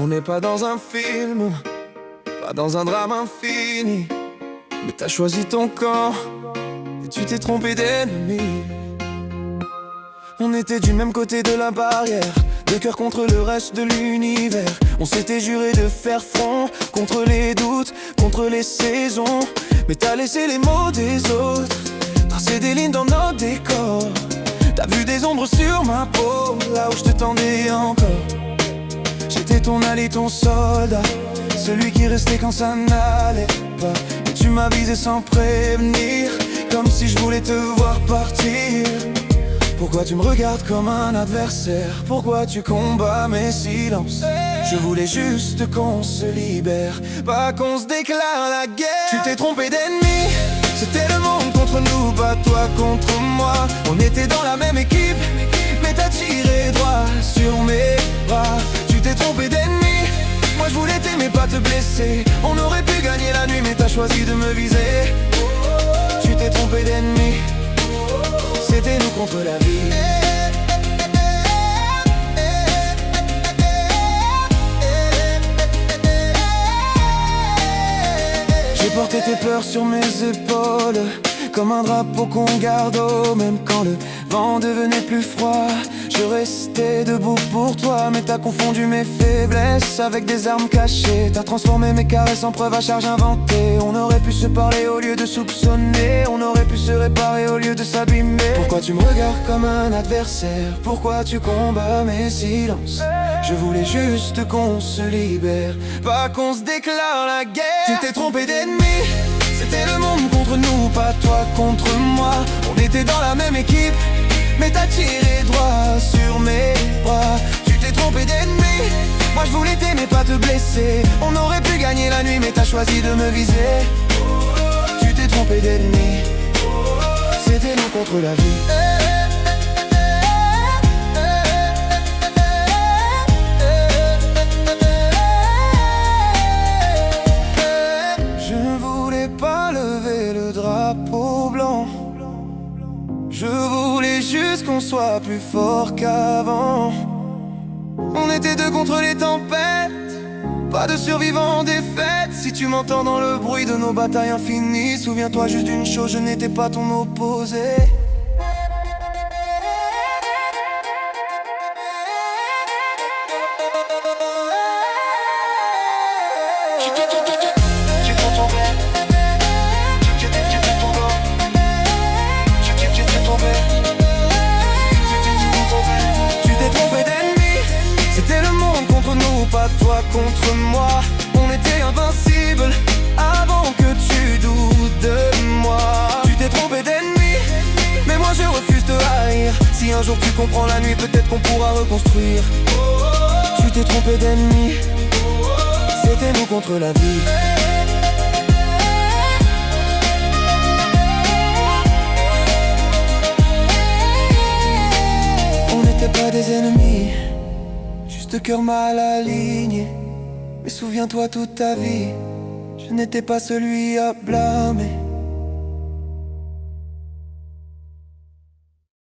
On n'est pas dans un film, pas dans un drame infini. Mais t'as choisi ton camp et tu t'es trompé d'ennemi. On était du même côté de la barrière, deux cœurs contre le reste de l'univers. On s'était juré de faire front contre les doutes, contre les saisons. Mais t'as laissé les mots des autres tracer des lignes dans notre décor. T'as vu des ombres sur ma peau, là où je te tendais encore. J'étais ton allié, ton soldat, celui qui restait quand ça n'allait pas. Et tu m'as visé sans prévenir, comme si je voulais te voir partir. Pourquoi tu me regardes comme un adversaire? Pourquoi tu combats mes silences? Je voulais juste qu'on se libère, pas qu'on se déclare la guerre. Tu t'es trompé d'ennemi, c'était le monde contre nous, pas toi contre moi. On était dans la même équipe, mais t'as tiré droit sur mes bras. Tu t'es trompé d'ennemi, moi je voulais t'aimer, pas te blesser. On aurait pu gagner la nuit, mais t'as choisi de me viser. Tu t'es trompé d'ennemi, c'était nous contre la vie. J'ai porté tes peurs sur mes épaules, comme un drapeau qu'on garde haut. Même quand le vent devenait plus froid, je restais debout pour toi. Mais t'as confondu mes faiblesses avec des armes cachées. T'as transformé mes caresses en preuve à charge inventée. On aurait pu se parler au lieu de soupçonner. On aurait pu se réparer au lieu de s'abîmer. Pourquoi tu me regardes comme un adversaire? Pourquoi tu combats mes silences? Je voulais juste qu'on se libère, pas qu'on se déclare la guerre. Tu t'es trompé d'ennemi, c'était le monde contre nous, pas toi contre moi. On était dans la même équipe, mais t'as tiré droit sur mes bras. Tu t'es trompé d'ennemi, moi je voulais t'aimer, pas te blesser. On aurait pu gagner la nuit, mais t'as choisi de me viser. Tu t'es trompé d'ennemi, c'était nous contre la vie. Je voulais juste qu'on soit plus fort qu'avant. On était deux contre les tempêtes, pas de survivants en défaite. Si tu m'entends dans le bruit de nos batailles infinies, souviens-toi juste d'une chose, je n'étais pas ton opposé. Pas toi contre moi, on était invincibles avant que tu doutes de moi. Tu t'es trompé d'ennemi, mais moi je refuse de haïr. Si un jour tu comprends la nuit, peut-être qu'on pourra reconstruire. Tu t'es trompé d'ennemi, c'était nous contre la vie. On n'était pas des ennemis, de cœur mal aligné. Mais souviens-toi toute ta vie, je n'étais pas celui à blâmer.